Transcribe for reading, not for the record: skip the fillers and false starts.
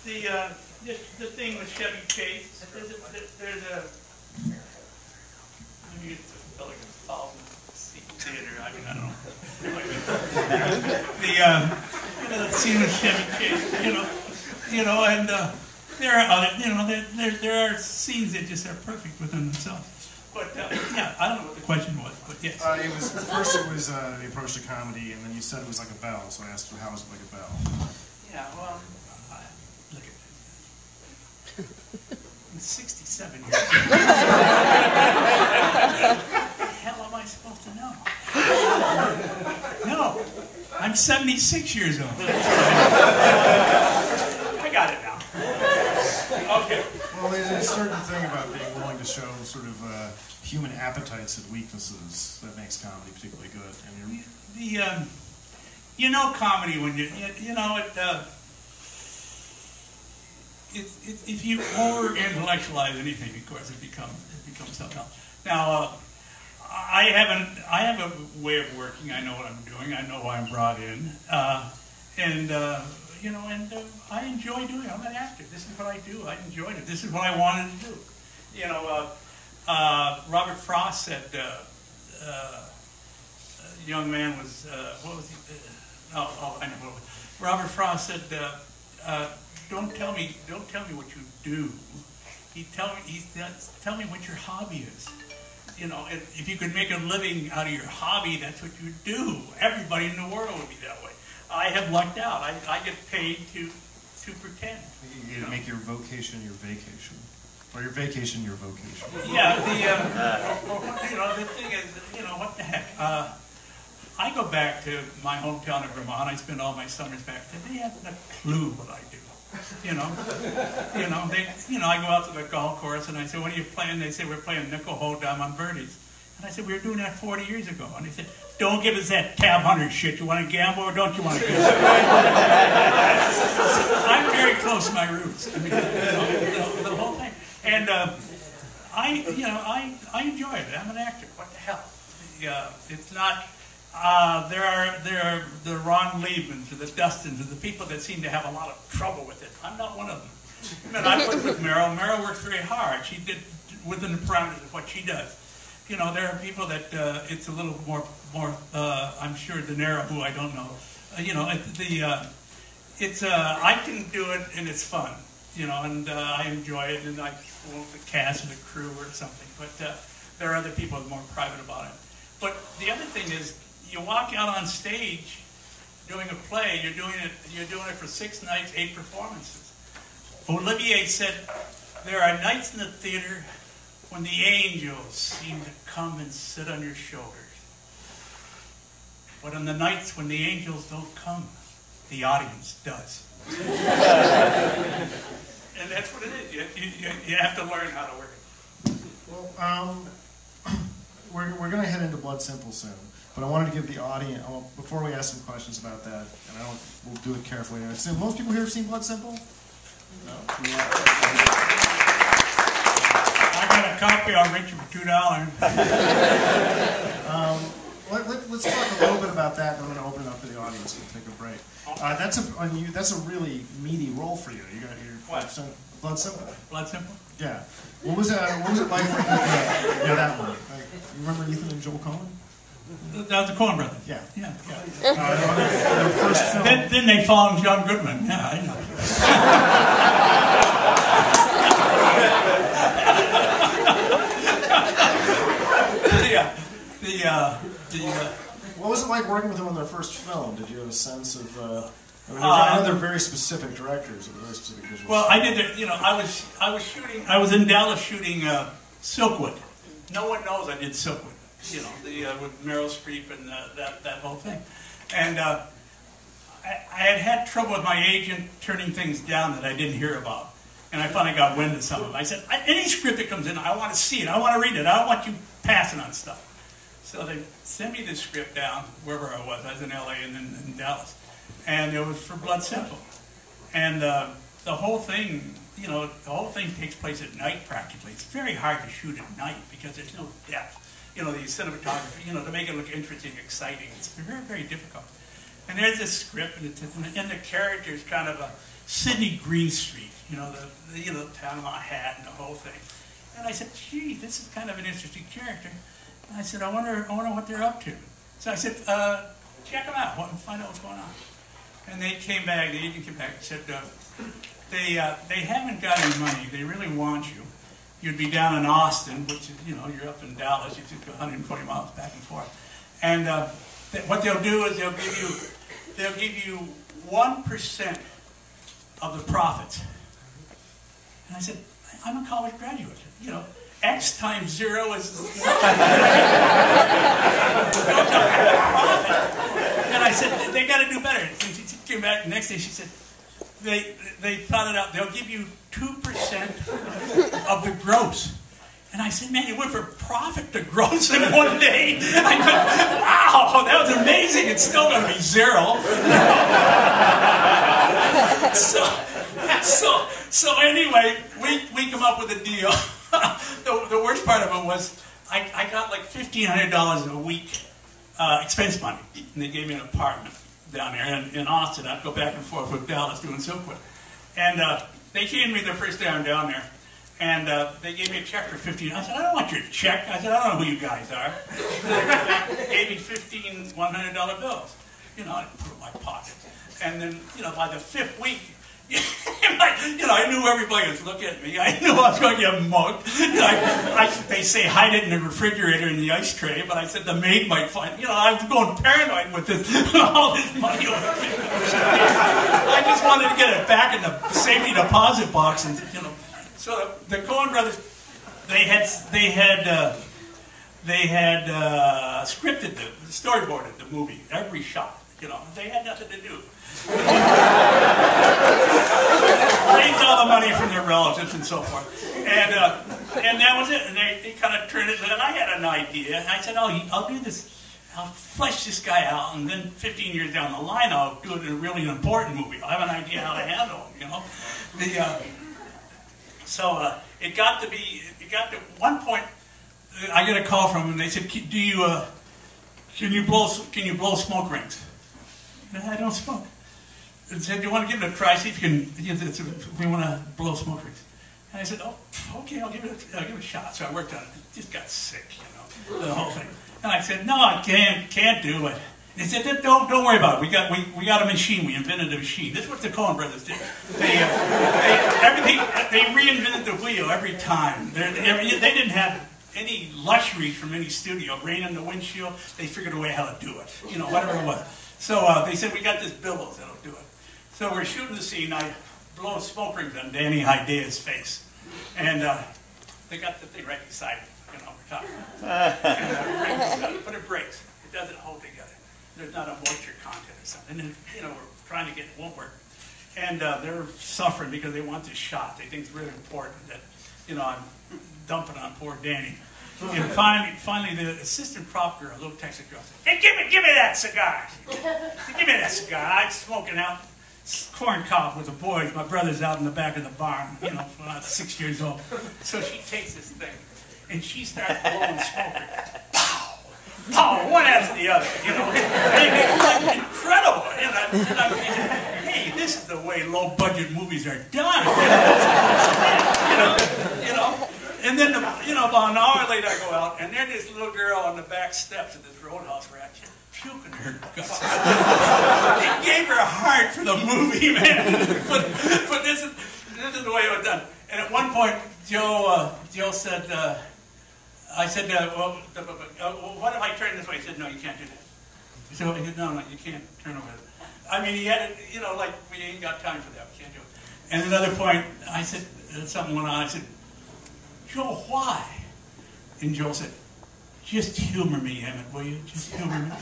the thing with Chevy Chase, there's a, I mean, it's like a 1,000-seat theater. I mean, I don't know. The scene with Chevy Chase, and there are other, there are scenes that just are perfect within themselves. But yeah, I don't know what the question was, but yes. It was first. It was the approach to comedy, and then you said it was like a bell. So I asked you, how is it like a bell? Yeah, well, look at this. I'm 67 years old. What the hell am I supposed to know? No, I'm 76 years old. I got it now. Okay. Well, there's a certain thing about being willing to show sort of human appetites and weaknesses that makes comedy particularly good. And comedy when if you over-intellectualize anything, of course, it becomes something else. Now, I have a way of working. I know what I'm doing. I know why I'm brought in, and I enjoy doing it. I'm an actor. This is what I do. I enjoyed it. This is what I wanted to do. Robert Frost said, a young man was, what was he? I know what it was. Robert Frost said, don't tell me what you do. Tell me what your hobby is. If you could make a living out of your hobby, that's what you do. Everybody in the world would be that way. I have lucked out. I get paid to pretend. You make your vocation your vacation, or your vacation your vocation. Yeah. The thing is, what the heck? I go back to my hometown of Vermont. I spend all my summers back there. They haven't a clue what I do. I go out to the golf course and I say, "What are you playing?" They say, "We're playing nickel hole down on birdies." And I said, "We were doing that 40 years ago." And they said, "Don't give us that tab 100 shit. You want to gamble or don't you want to gamble?" I'm very close to my roots. I mean, the whole thing. And I enjoy it. I'm an actor. What the hell? It's not. There are the Ron Liebmans or the Dustins or the people that seem to have a lot of trouble with it. I'm not one of them. I mean, I worked with Meryl. Meryl works very hard. She did within the parameters of what she does. There are people that it's a little more. I'm sure De Niro, who I don't know. I can do it and it's fun. And I enjoy it, and I won't the cast or the crew or something. But there are other people who are more private about it. But the other thing is, you walk out on stage doing a play. You're doing it for 6 nights, 8 performances. Olivier said there are nights in the theater when the angels seem to come and sit on your shoulders. But on the nights when the angels don't come, the audience does. And that's what it is. You have to learn how to work it. Well, we're going to head into Blood Simple soon, but I wanted to give the audience, before we ask some questions about that, and we'll do it carefully. So most people here have seen Blood Simple? No? Yeah. I got a copy. I'll rent you for $2. Let's talk a little bit about that, and I'm going to open it up to the audience and take a break. That's a really meaty role for you. You got your Blood Simple. Blood Simple. Yeah. What was it like working with that one? You remember Ethan and Joel Coen? That was the Coen brothers. Yeah. Yeah. Their first film. Then they found John Goodman. Yeah, I know. What was it like working with them on their first film? Did you have a sense of? I know they're very specific directors, or very specific visuals. Well, I did. I was in Dallas shooting Silkwood. No one knows I did Silkwood. With Meryl Streep and that whole thing. And I had trouble with my agent turning things down that I didn't hear about. And I finally got wind of some of them. I said, any script that comes in, I want to see it. I want to read it. I don't want you passing on stuff. So they sent me the script down, wherever I was. I was in LA and then in Dallas. And it was for Blood Simple. And the whole thing, the whole thing takes place at night practically. It's very hard to shoot at night because there's no depth. The cinematography, to make it look interesting, exciting. It's very, very difficult. And there's this script, and the character's kind of a Sidney Greenstreet, you know, the Panama hat and the whole thing. And I said, gee, this is kind of an interesting character. And I said, I wonder what they're up to. So I said, check them out, find out what's going on. And they came back, the agent came back and said, they haven't got any money, they really want you. You'd be down in Austin, which is, you know, you're up in Dallas, you took 120 miles back and forth. And what they'll do is they'll give you 1% of the profits. And I said, I'm a college graduate. You know, X times 0 is profit. And I said, they got to do better. And she came back the next day. She said, they thought it out. They'll give you 2% of the gross. And I said, man, you went from profit to gross in one day. I went, wow, that was amazing. It's still going to be 0. So anyway, we come up with a deal. The worst part of it was I got like $1,500 a week expense money. And they gave me an apartment down there in Austin. I'd go back and forth with Dallas doing Silkwood. And they gave me the first day I'm down there. And they gave me a check for $1,500. I said, I don't want your check. I said, I don't know who you guys are. They gave me 15 $100 bills. You know, I put it in my pocket. And then, you know, by the 5th week, you know, I knew everybody was looking at me. I knew I was going to get mugged. They say hide it in the refrigerator in the ice tray, but I said the maid might find it. You know, I was going paranoid with this, all this money. I just wanted to get it back in the safety deposit box, and you know. So the Coen brothers, they had scripted storyboarded the movie, every shot. You know, they had nothing to do. Raised all the money from their relatives and so forth, and that was it. And they kind of turned it. And I had an idea, and I said, I'll do this. I'll flesh this guy out, and then 15 years down the line, I'll do it in a really important movie. I have an idea how to handle him. You know, So it got to one point. I get a call from them. They said, can you blow smoke rings? And I don't smoke. They said, do you want to give it a try? See if we want to blow smoke rings. And I said, oh, okay, I'll give it a shot. So I worked on it. It just got sick, you know, the whole thing. And I said, no, I can't do it. They said, don't worry about it. We got a machine. We invented a machine. This is what the Coen brothers did. They reinvented the wheel every time. They didn't have any luxuries from any studio. Rain in the windshield. They figured a way how to do it. You know, whatever it was. So they said, we got this billows that'll do it. So we're shooting the scene. I blow smoke rings on Danny Hydea's face, and they got the thing right beside it. You know, we're talking. But it breaks. It doesn't hold together. There's not a moisture content or something. And you know, we're trying to get it won't work. And they're suffering because they want this shot. They think it's really important that, you know, I'm dumping on poor Danny. And finally, the assistant prop girl, a little Texas girl, said, hey, give me that cigar. Give me that cigar. I'm smoking out corn cob with the boys. My brother's out in the back of the barn, you know, when I was 6 years old. So she takes this thing, and she starts blowing smoke. Oh, one after the other, you know. It's incredible. And I'm thinking, hey, this is the way low-budget movies are done. You know. And then, about an hour later, I go out, and there's this little girl on the back steps of this roadhouse where I kept puking her guts. They gave her a heart for the movie, man. But this is the way it was done. And at one point, Joe said, I said, well, what if I turn this way? He said, no, you can't do that. He said, no, you can't turn over. I mean, he had it, you know, like, we ain't got time for that. We can't do it. And another point, I said, something went on. I said, Joe, why? And Joe said, just humor me, Emmett, will you? Just humor me.